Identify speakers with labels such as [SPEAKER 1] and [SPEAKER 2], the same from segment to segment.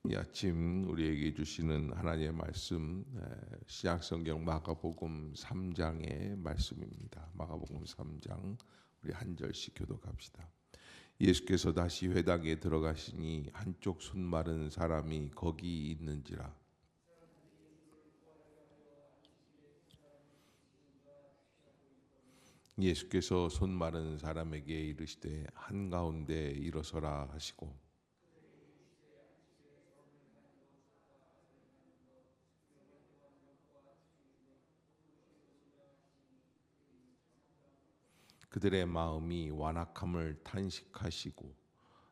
[SPEAKER 1] 이 아침 우리에게 주시는 하나님의 말씀 신약성경 마가복음 3장의 말씀입니다. 마가복음 3장 우리 한 절씩 교독합시다. 예수께서 다시 회당에 들어가시니 한쪽 손 마른 사람이 거기 있는지라. 예수께서 손 마른 사람에게 이르시되 한가운데 일어서라 하시고 그들의 마음이 완악함을 탄식하시고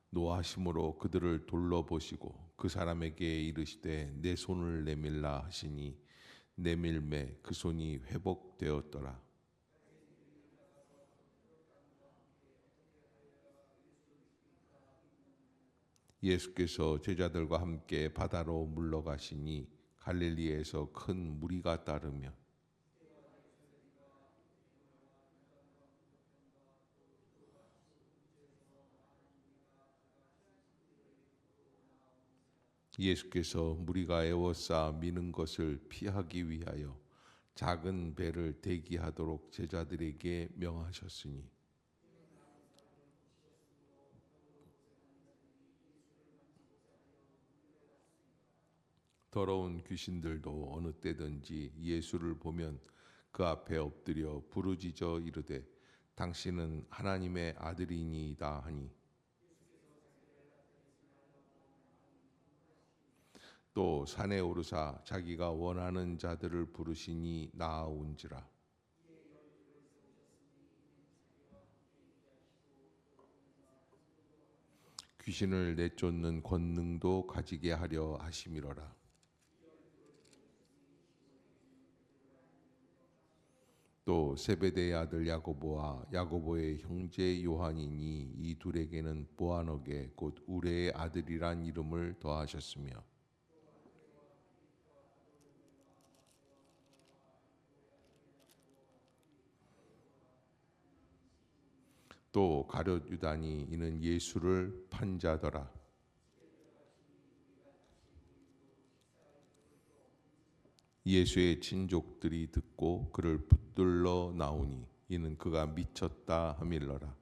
[SPEAKER 1] 노하심으로 그들을 둘러보시고 그 사람에게 이르시되 내 손을 내밀라 하시니 내밀매 그 손이 회복되었더라. 예수께서 제자들과 함께 바다로 물러가시니 갈릴리에서 큰 무리가 따르며 예수께서 무리가 에워싸 미는 것을 피하기 위하여 작은 배를 대기하도록 제자들에게 명하셨으니 더러운 귀신들도 어느 때든지 예수를 보면 그 앞에 엎드려 부르짖어 이르되 당신은 하나님의 아들이니이다 하니 또 산에 오르사 자기가 원하는 자들을 부르시니 나아온지라. 귀신을 내쫓는 권능도 가지게 하려 하심이로라. 또 세베대의 아들 야고보와 야고보의 형제 요한이니 이 둘에게는 보아너게 곧 우레의 아들이란 이름을 더하셨으며 또 가룟 유다니 이는 예수를 판 자더라. 예수의 친족들이 듣고 그를 붙들러 나오니 이는 그가 미쳤다 함일러라.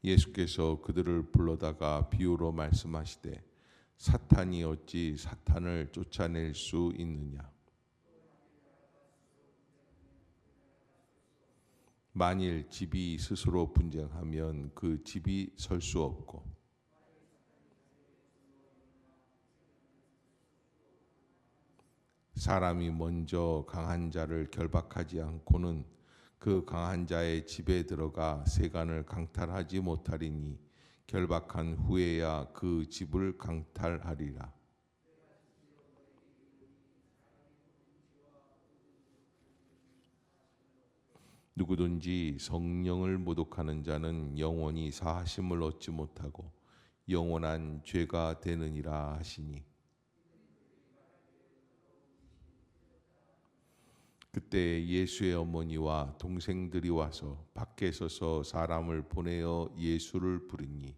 [SPEAKER 1] 예수께서 그들을 불러다가 비유로 말씀하시되 사탄이 어찌 사탄을 쫓아낼 수 있느냐. 만일 집이 스스로 분쟁하면 그 집이 설 수 없고 사람이 먼저 강한 자를 결박하지 않고는 그 강한 자의 집에 들어가 세간을 강탈하지 못하리니 결박한 후에야 그 집을 강탈하리라. 누구든지 성령을 모독하는 자는 영원히 사하심을 얻지 못하고 영원한 죄가 되느니라 하시니 그때 예수의 어머니와 동생들이 와서 밖에 서서 사람을 보내어 예수를 부르니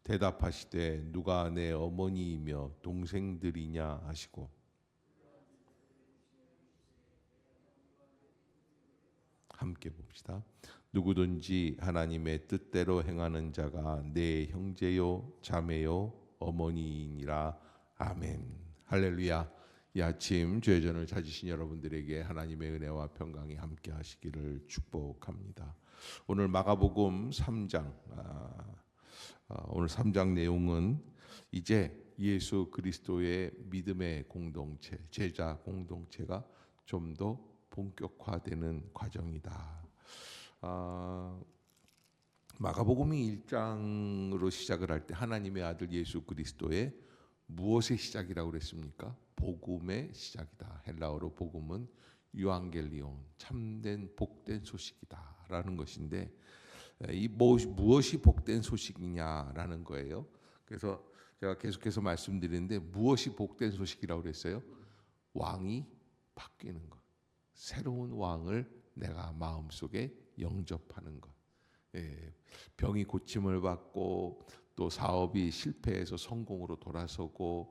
[SPEAKER 1] 대답하시되 누가 내 어머니이며 동생들이냐 하시고 함께 봅시다. 누구든지 하나님의 뜻대로 행하는 자가 내 형제요 자매요 어머니이니라. 아멘. 할렐루야. 이 아침 죄전을 찾으신 여러분들에게 하나님의 은혜와 평강이 함께 하시기를 축복합니다. 오늘 마가복음 3장 오늘 3장 내용은 이제 예수 그리스도의 믿음의 공동체, 제자 공동체가 좀 더 본격화되는 과정이다. 마가복음이 1장으로 시작을 할 때 하나님의 아들 예수 그리스도의 무엇의 시작이라고 그랬습니까? 복음의 시작이다. 헬라어로 복음은 유앙겔리온, 참된 복된 소식이다라는 것인데 이 무엇이 복된 소식이냐라는 거예요. 그래서 제가 계속해서 말씀드리는데 무엇이 복된 소식이라고 그랬어요? 왕이 바뀌는 것. 새로운 왕을 내가 마음속에 영접하는 것. 예, 병이 고침을 받고 또 사업이 실패해서 성공으로 돌아서고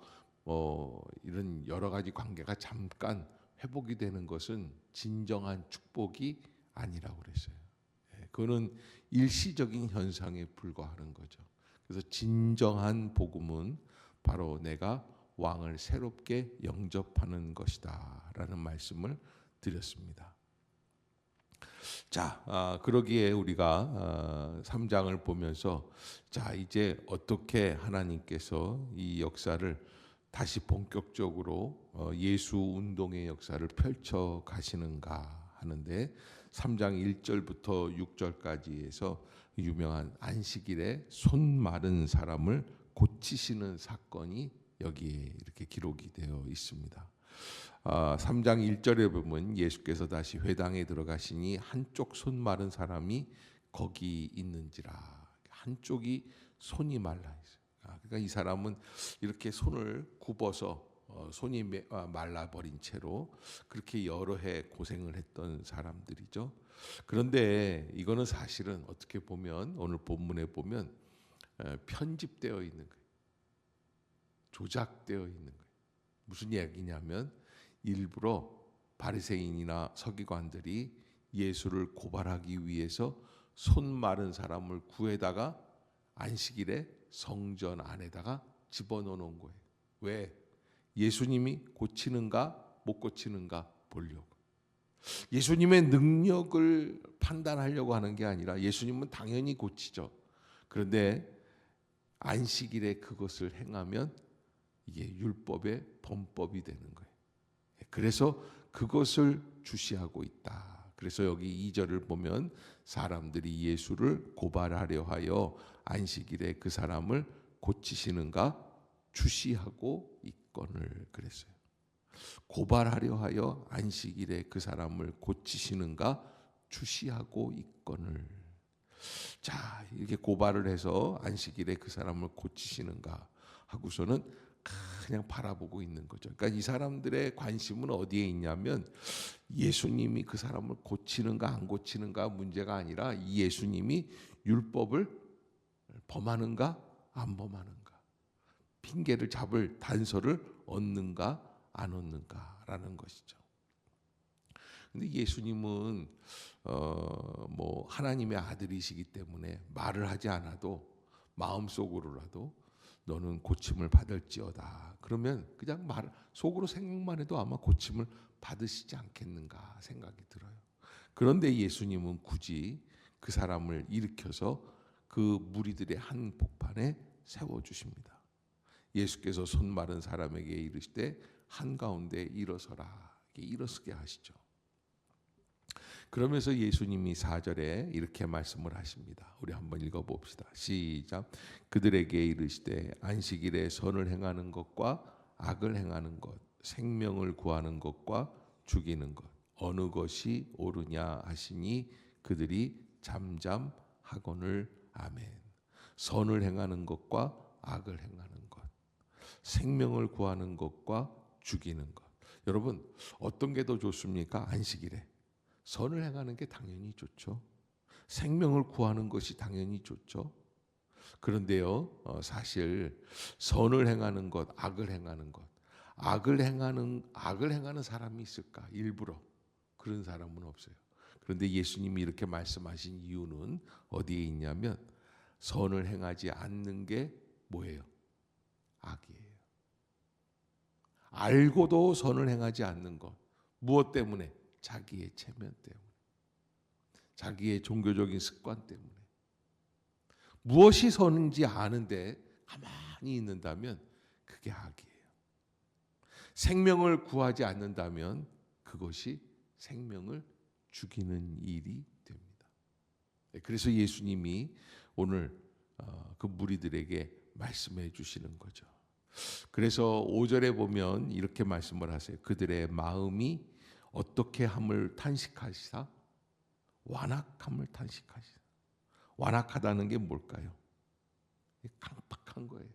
[SPEAKER 1] 이런 여러 가지 관계가 잠깐 회복이 되는 것은 진정한 축복이 아니라고 그랬어요. 예, 그거는 일시적인 현상에 불과하는 거죠. 그래서 진정한 복음은 바로 내가 왕을 새롭게 영접하는 것이다라는 말씀을 드렸습니다. 자, 그러기에 우리가 3장을 보면서 자, 이제 어떻게 하나님께서 이 역사를 다시 본격적으로 예수 운동의 역사를 펼쳐 가시는가 하는데 3장 1절부터 6절까지에서 유명한 안식일에 손 마른 사람을 고치시는 사건이 여기에 이렇게 기록이 되어 있습니다. 3장 1절에 보면 예수께서 다시 회당에 들어가시니 한쪽 손 마른 사람이 거기 있는지라. 한쪽이 손이 말라 있어요. 그러니까 이 사람은 이렇게 손을 굽어서 손이 말라버린 채로 그렇게 여러 해 고생을 했던 사람들이죠. 그런데 이거는 사실은 어떻게 보면 오늘 본문에 보면 편집되어 있는 거예요. 조작되어 있는 거예요. 무슨 얘기냐면 일부러 바리새인이나 서기관들이 예수를 고발하기 위해서 손 마른 사람을 구해다가 안식일에 성전 안에다가 집어넣는 거예요. 왜? 예수님이 고치는가 못 고치는가 보려고. 예수님의 능력을 판단하려고 하는 게 아니라 예수님은 당연히 고치죠. 그런데 안식일에 그것을 행하면 이게 율법의 범법이 되는 거예요. 그래서 그것을 주시하고 있다. 그래서 여기 2절을 보면 사람들이 예수를 고발하려 하여 안식일에 그 사람을 고치시는가 주시하고 있거늘 그랬어요. 고발하려 하여 안식일에 그 사람을 고치시는가 주시하고 있거늘. 자, 이렇게 고발을 해서 안식일에 그 사람을 고치시는가 하고서는 그냥 바라보고 있는 거죠. 그러니까 이 사람들의 관심은 어디에 있냐면 예수님이 그 사람을 고치는가 안 고치는가 문제가 아니라 이 예수님이 율법을 범하는가 안 범하는가, 핑계를 잡을 단서를 얻는가 안 얻는가라는 것이죠. 근데 예수님은 뭐 하나님의 아들이시기 때문에 말을 하지 않아도 마음속으로라도 너는 고침을 받을지어다. 그러면 그냥 말 속으로 생각만 해도 아마 고침을 받으시지 않겠는가 생각이 들어요. 그런데 예수님은 굳이 그 사람을 일으켜서 그 무리들의 한 복판에 세워 주십니다. 예수께서 손 마른 사람에게 이르시되 한가운데 일어서라. 일어서게 하시죠. 그러면서 예수님이 4절에 이렇게 말씀을 하십니다. 우리 한번 읽어봅시다. 시작. 그들에게 이르시되 안식일에 선을 행하는 것과 악을 행하는 것, 생명을 구하는 것과 죽이는 것, 어느 것이 옳으냐 하시니 그들이 잠잠하거늘. 아멘. 선을 행하는 것과 악을 행하는 것, 생명을 구하는 것과 죽이는 것. 여러분 어떤 게 더 좋습니까? 안식일에 선을 행하는 게 당연히 좋죠. 생명을 구하는 것이 당연히 좋죠. 그런데요, 사실 선을 행하는 것, 악을 행하는 것, 악을 행하는 사람이 있을까? 일부러 그런 사람은 없어요. 그런데 예수님이 이렇게 말씀하신 이유는 어디에 있냐면 선을 행하지 않는 게 뭐예요? 악이에요. 알고도 선을 행하지 않는 것. 무엇 때문에? 자기의 체면 때문에, 자기의 종교적인 습관 때문에. 무엇이 선인지 아는데 가만히 있는다면 그게 악이에요. 생명을 구하지 않는다면 그것이 생명을 죽이는 일이 됩니다. 그래서 예수님이 오늘 그 무리들에게 말씀해 주시는 거죠. 그래서 5절에 보면 이렇게 말씀을 하세요. 그들의 마음이 어떻게 함을 탄식하시사? 완악함을 탄식하시사. 완악하다는 게 뭘까요? 강팍한 거예요.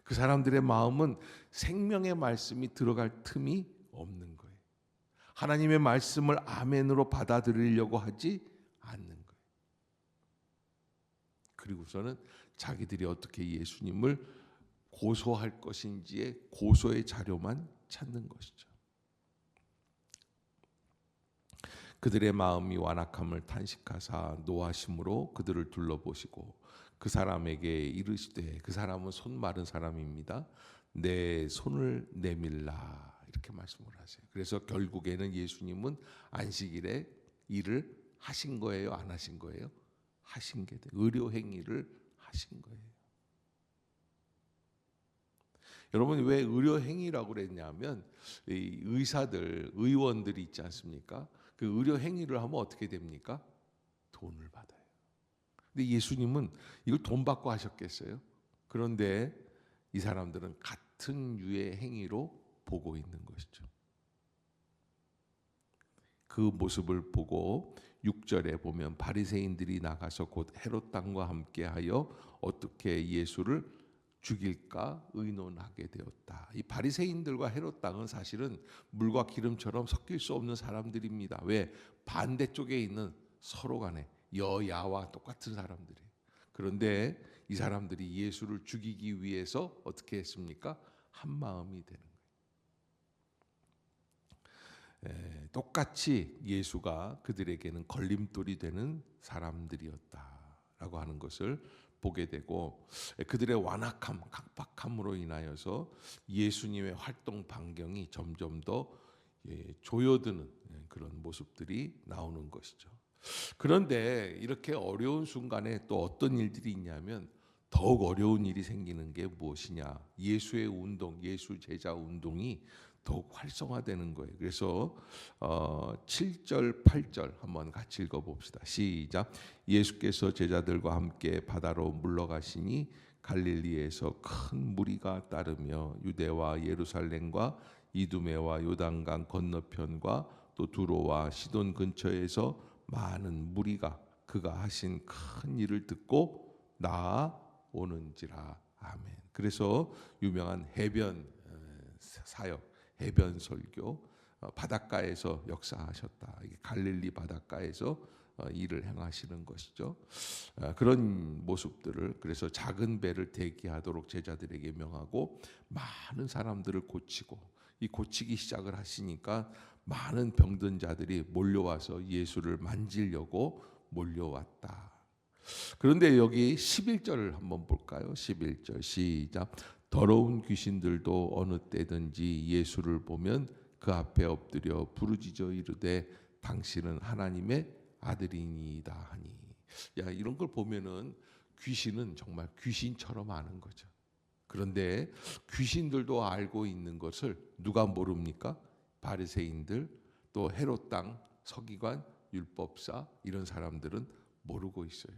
[SPEAKER 1] 그 사람들의 마음은 생명의 말씀이 들어갈 틈이 없는 거예요. 하나님의 말씀을 아멘으로 받아들이려고 하지 않는 거예요. 그리고서는 자기들이 어떻게 예수님을 고소할 것인지의 고소의 자료만 찾는 것이죠. 그들의 마음이 완악함을 탄식하사 노하심으로 그들을 둘러보시고 그 사람에게 이르시되, 그 사람은 손 마른 사람입니다. 내 손을 내밀라, 이렇게 말씀을 하세요. 그래서 결국에는 예수님은 안식일에 일을 하신 거예요, 안 하신 거예요? 하신 게 돼요. 의료 행위를 하신 거예요. 여러분, 왜 의료 행위라고 그랬냐면 이 의사들, 의원들이 있지 않습니까? 그 의료 행위를 하면 어떻게 됩니까? 돈을 받아요. 근데 예수님은 이걸 돈 받고 하셨겠어요? 그런데 이 사람들은 같은 유의 행위로 보고 있는 것이죠. 그 모습을 보고 6절에 보면 바리새인들이 나가서 곧 헤롯 당과 함께하여 어떻게 예수를 죽일까 의논하게 되었다. 이 바리새인들과 헤롯 당은 사실은 물과 기름처럼 섞일 수 없는 사람들입니다. 왜? 반대쪽에 있는 서로 간에 여야와 똑같은 사람들이에요. 그런데 이 사람들이 예수를 죽이기 위해서 어떻게 했습니까? 한 마음이 되는 거예요. 똑같이 예수가 그들에게는 걸림돌이 되는 사람들이었다라고 하는 것을 보게 되고, 그들의 완악함, 각박함으로 인하여서 예수님의 활동 반경이 점점 더 조여드는 그런 모습들이 나오는 것이죠. 그런데 이렇게 어려운 순간에 또 어떤 일들이 있냐면 더욱 어려운 일이 생기는 게 무엇이냐? 예수의 운동, 예수 제자 운동이 더욱 활성화되는 거예요. 그래서 7절, 8절 한번 같이 읽어봅시다. 시작. 예수께서 제자들과 함께 바다로 물러가시니 갈릴리에서 큰 무리가 따르며 유대와 예루살렘과 이두메와 요단강 건너편과 또 두로와 시돈 근처에서 많은 무리가 그가 하신 큰 일을 듣고 나아오는지라. 아멘. 그래서 유명한 해변 사역, 해변 설교, 바닷가에서 역사하셨다. 이게 갈릴리 바닷가에서 일을 행하시는 것이죠. 그런 모습들을, 그래서 작은 배를 대기하도록 제자들에게 명하고 많은 사람들을 고치고, 이 고치기 시작을 하시니까 많은 병든 자들이 몰려와서 예수를 만지려고 몰려왔다. 그런데 여기 11절을 한번 볼까요? 11절 시작. 더러운 귀신들도 어느 때든지 예수를 보면 그 앞에 엎드려 부르짖어 이르되 당신은 하나님의 아들이니이다 하니. 야, 이런 걸 보면은 귀신은 정말 귀신처럼 아는 거죠. 그런데 귀신들도 알고 있는 것을 누가 모릅니까? 바리새인들, 또 헤롯 당, 서기관, 율법사, 이런 사람들은 모르고 있어요.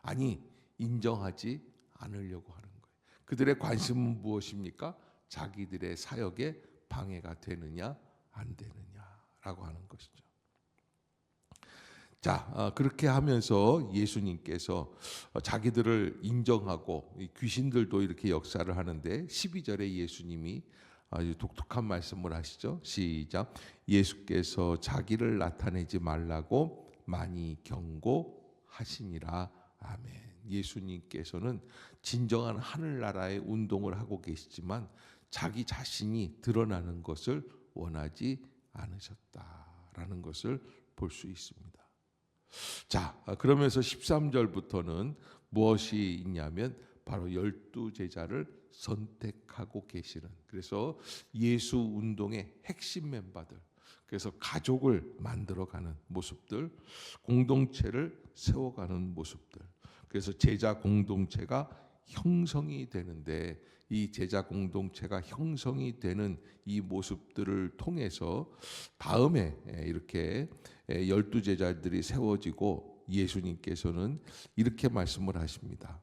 [SPEAKER 1] 아니, 인정하지 않으려고 하는 거예요. 그들의 관심은 무엇입니까? 자기들의 사역에 방해가 되느냐 안 되느냐라고 하는 것이죠. 자, 그렇게 하면서 예수님께서 자기들을 인정하고 귀신들도 이렇게 역사를 하는데 12절에 예수님이 아주 독특한 말씀을 하시죠. 시작. 예수께서 자기를 나타내지 말라고 많이 경고하시니라. 아멘. 예수님께서는 진정한 하늘나라의 운동을 하고 계시지만 자기 자신이 드러나는 것을 원하지 않으셨다라는 것을 볼 수 있습니다. 자, 그러면서 13절부터는 무엇이 있냐면 바로 12제자를 선택하고 계시는, 그래서 예수 운동의 핵심 멤버들, 그래서 가족을 만들어가는 모습들, 공동체를 세워가는 모습들, 그래서 제자 공동체가 형성이 되는데, 이 제자 공동체가 형성이 되는 이 모습들을 통해서 다음에 이렇게 12제자들이 세워지고 예수님께서는 이렇게 말씀을 하십니다.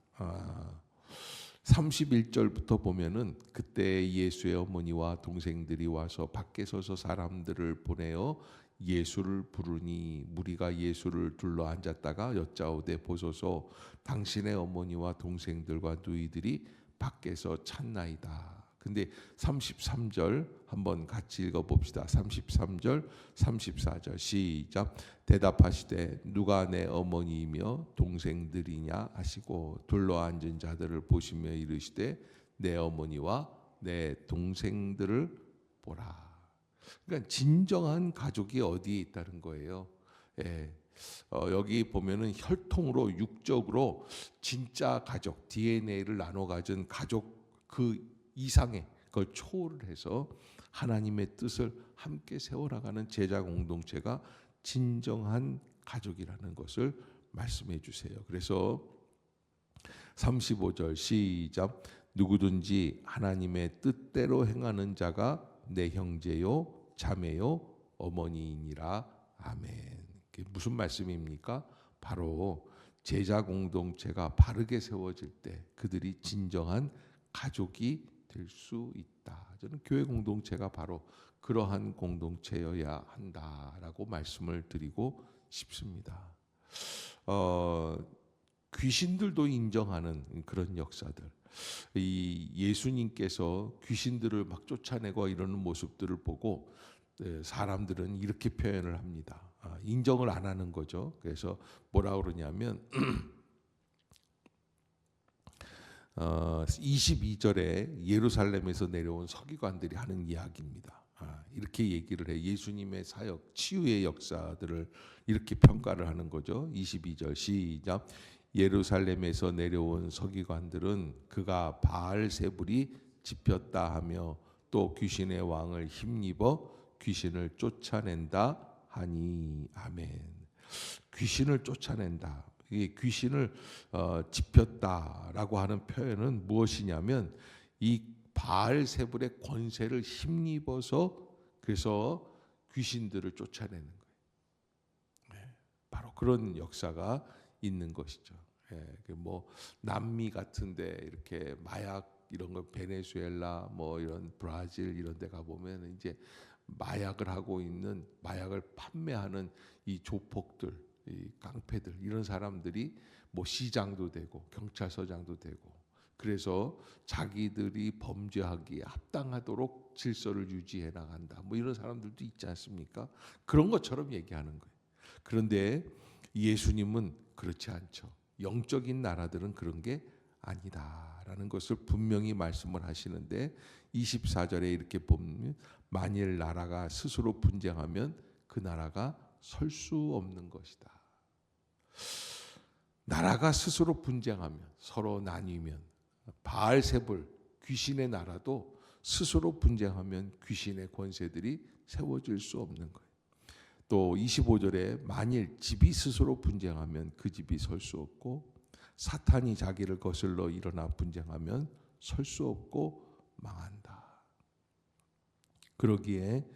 [SPEAKER 1] 31절부터 보면은 그때 예수의 어머니와 동생들이 와서 밖에 서서 사람들을 보내어 예수를 부르니 무리가 예수를 둘러 앉았다가 여짜오되 보소서 당신의 어머니와 동생들과 누이들이 밖에서 찾나이다. 근데 33절 한번 같이 읽어봅시다. 33절 34절 시작. 대답하시되 누가 내 어머니이며 동생들이냐 하시고 둘러앉은 자들을 보시며 이르시되 내 어머니와 내 동생들을 보라. 그러니까 진정한 가족이 어디에 있다는 거예요. 예. 여기 보면은 혈통으로 육적으로 진짜 가족 DNA를 나눠 가진 가족 그 이상의 그걸 초월을 해서 하나님의 뜻을 함께 세워나가는 제자 공동체가 진정한 가족이라는 것을 말씀해 주세요. 그래서 35절 시작. 누구든지 하나님의 뜻대로 행하는 자가 내 형제요 자매요 어머니이니라. 아멘. 그게 무슨 말씀입니까? 바로 제자 공동체가 바르게 세워질 때 그들이 진정한 가족이 될 수 있다. 저는 교회 공동체가 바로 그러한 공동체여야 한다라고 말씀을 드리고 싶습니다. 귀신들도 인정하는 그런 역사들. 이 예수님께서 귀신들을 막 쫓아내고 이러는 모습들을 보고 사람들은 이렇게 표현을 합니다. 인정을 안 하는 거죠. 그래서 뭐라 그러냐면 22절에 예루살렘에서 내려온 서기관들이 하는 이야기입니다. 이렇게 얘기를 해. 예수님의 사역, 치유의 역사들을 이렇게 평가를 하는 거죠. 22절 시작. 예루살렘에서 내려온 서기관들은 그가 바알세불이 집혔다 하며 또 귀신의 왕을 힘입어 귀신을 쫓아낸다 하니. 아멘. 귀신을 쫓아낸다. 이게 귀신을 집혔다라고 하는 표현은 무엇이냐면 이 바알세불의 권세를 힘입어서 그래서 귀신들을 쫓아내는 거예요. 바로 그런 역사가 있는 것이죠. 뭐 남미 같은데 이렇게 마약 이런 거 베네수엘라 뭐 이런 브라질 이런 데 가 보면 이제 마약을 하고 있는 마약을 판매하는 이 조폭들, 이 깡패들 이런 사람들이 뭐 시장도 되고 경찰서장도 되고 그래서 자기들이 범죄하기에 합당하도록 질서를 유지해 나간다. 뭐 이런 사람들도 있지 않습니까? 그런 것처럼 얘기하는 거예요. 그런데 예수님은 그렇지 않죠. 영적인 나라들은 그런 게 아니다라는 것을 분명히 말씀을 하시는데 24절에 이렇게 보면 만일 나라가 스스로 분쟁하면 그 나라가 설 수 없는 것이다. 나라가 스스로 분쟁하면 서로 나뉘면 바알세불 귀신의 나라도 스스로 분쟁하면 귀신의 권세들이 세워질 수 없는 거예요. 또 25절에 만일 집이 스스로 분쟁하면 그 집이 설 수 없고 사탄이 자기를 거슬러 일어나 분쟁하면 설 수 없고 망한다. 그러기에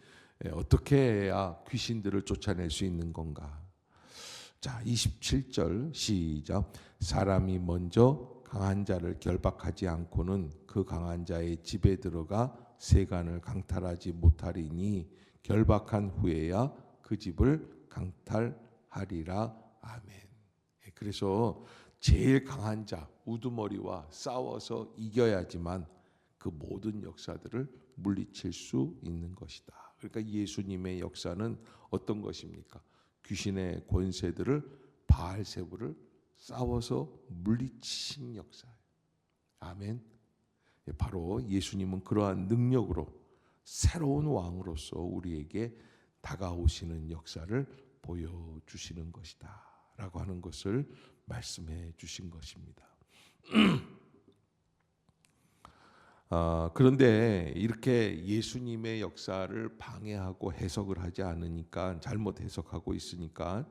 [SPEAKER 1] 어떻게 해야 귀신들을 쫓아낼 수 있는 건가? 자, 27절 시작. 사람이 먼저 강한 자를 결박하지 않고는 그 강한 자의 집에 들어가 세간을 강탈하지 못하리니 결박한 후에야 그 집을 강탈하리라. 아멘. 그래서 제일 강한 자 우두머리와 싸워서 이겨야지만 그 모든 역사들을 물리칠 수 있는 것이다. 그러니까 예수님의 역사는 어떤 것입니까? 귀신의 권세들을 바알세불을 싸워서 물리친 역사예요. 아멘. 바로 예수님은 그러한 능력으로 새로운 왕으로서 우리에게 다가오시는 역사를 보여주시는 것이다 라고 하는 것을 말씀해 주신 것입니다. 그런데 이렇게 예수님의 역사를 방해하고 해석을 하지 않으니까 잘못 해석하고 있으니까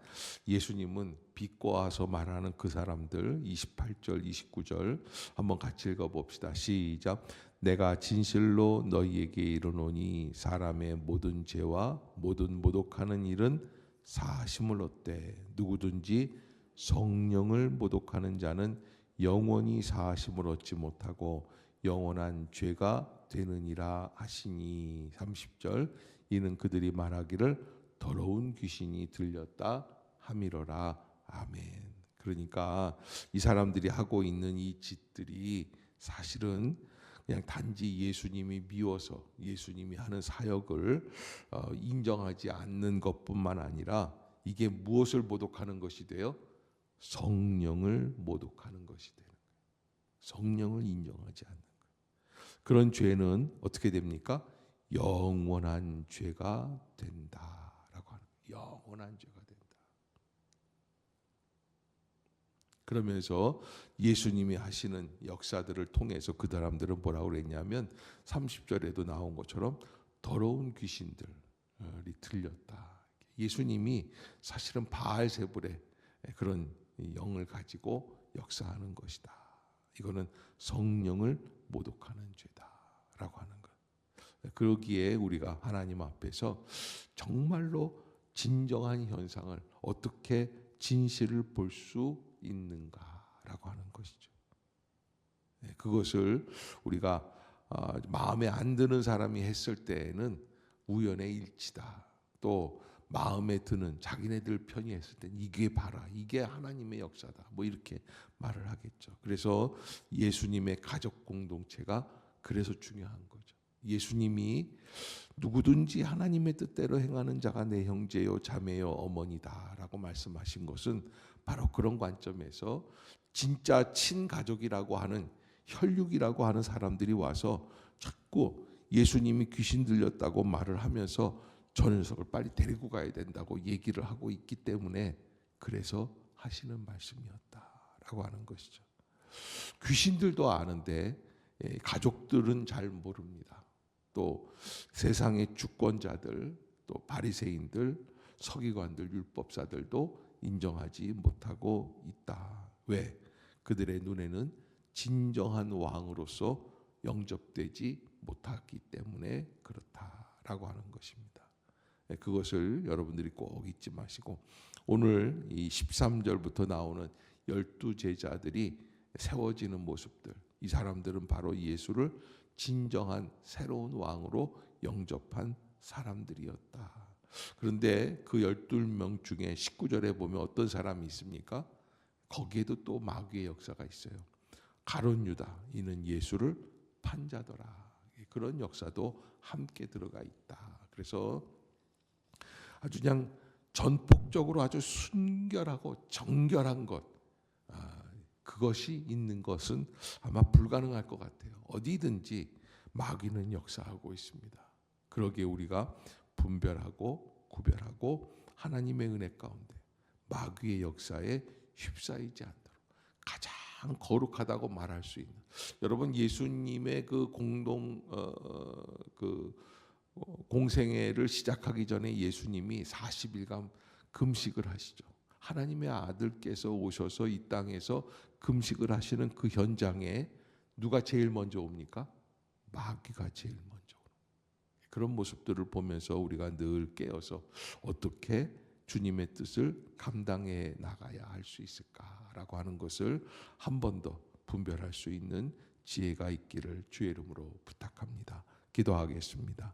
[SPEAKER 1] 예수님은 비꼬아서 말하는 그 사람들 28절 29절 한번 같이 읽어봅시다. 시작. 내가 진실로 너희에게 이르노니 사람의 모든 죄와 모든 모독하는 일은 사심을 얻되 누구든지 성령을 모독하는 자는 영원히 사심을 얻지 못하고 영원한 죄가 되느니라 하시니. 30절. 이는 그들이 말하기를 더러운 귀신이 들렸다 함이로라. 아멘. 그러니까 이 사람들이 하고 있는 이 짓들이 사실은 그냥 단지 예수님이 미워서 예수님이 하는 사역을 인정하지 않는 것뿐만 아니라 이게 무엇을 모독하는 것이 돼요? 성령을 모독하는 것이 되는 거예요. 성령을 인정하지 않는 거예요. 그런 죄는 어떻게 됩니까? 영원한 죄가 된다라고 하는 거예요. 영원한 죄가 된다. 그러면서 예수님이 하시는 역사들을 통해서 그 사람들은 뭐라고 그랬냐면 30절에도 나온 것처럼 더러운 귀신들이 들렸다. 예수님이 사실은 바알세불의 그런 영을 가지고 역사하는 것이다. 이거는 성령을 모독하는 죄다라고 하는 것. 그러기에 우리가 하나님 앞에서 정말로 진정한 현상을 어떻게 진실을 볼 수 있는가라고 하는 것이죠. 그것을 우리가 마음에 안 드는 사람이 했을 때에는 우연의 일치다. 또 마음에 드는 자기네들 편이 했을 때 이게 봐라, 이게 하나님의 역사다. 뭐 이렇게 말을 하겠죠. 그래서 예수님의 가족 공동체가 그래서 중요한 거죠. 예수님이 누구든지 하나님의 뜻대로 행하는 자가 내 형제요 자매요 어머니다라고 말씀하신 것은 바로 그런 관점에서 진짜 친가족이라고 하는 혈육이라고 하는 사람들이 와서 자꾸 예수님이 귀신 들렸다고 말을 하면서 저 녀석을 빨리 데리고 가야 된다고 얘기를 하고 있기 때문에 그래서 하시는 말씀이었다라고 하는 것이죠. 귀신들도 아는데 가족들은 잘 모릅니다. 또 세상의 주권자들, 또 바리새인들, 서기관들, 율법사들도 인정하지 못하고 있다. 왜? 그들의 눈에는 진정한 왕으로서 영접되지 못하기 때문에 그렇다라고 하는 것입니다. 그것을 여러분들이 꼭 잊지 마시고 오늘 이 13절부터 나오는 12제자들이 세워지는 모습들, 이 사람들은 바로 예수를 진정한 새로운 왕으로 영접한 사람들이었다. 그런데 그 12명 중에 19절에 보면 어떤 사람이 있습니까? 거기에도 또 마귀의 역사가 있어요. 가룟 유다, 이는 예수를 판자더라. 그런 역사도 함께 들어가 있다. 그래서 아주 그냥 전폭적으로 아주 순결하고 정결한 것, 그것이 있는 것은 아마 불가능할 것 같아요. 어디든지 마귀는 역사하고 있습니다. 그러기에 우리가 분별하고 구별하고 하나님의 은혜 가운데 마귀의 역사에 휩싸이지 않도록 가장 거룩하다고 말할 수 있는, 여러분 예수님의 그 공생애를 시작하기 전에 예수님이 40일간 금식을 하시죠. 하나님의 아들께서 오셔서 이 땅에서 금식을 하시는 그 현장에 누가 제일 먼저 옵니까? 마귀가 제일 먼저 옵니다. 그런 모습들을 보면서 우리가 늘 깨어서 어떻게 주님의 뜻을 감당해 나가야 할 수 있을까라고 하는 것을 한 번 더 분별할 수 있는 지혜가 있기를 주의 이름으로 부탁합니다. 기도하겠습니다.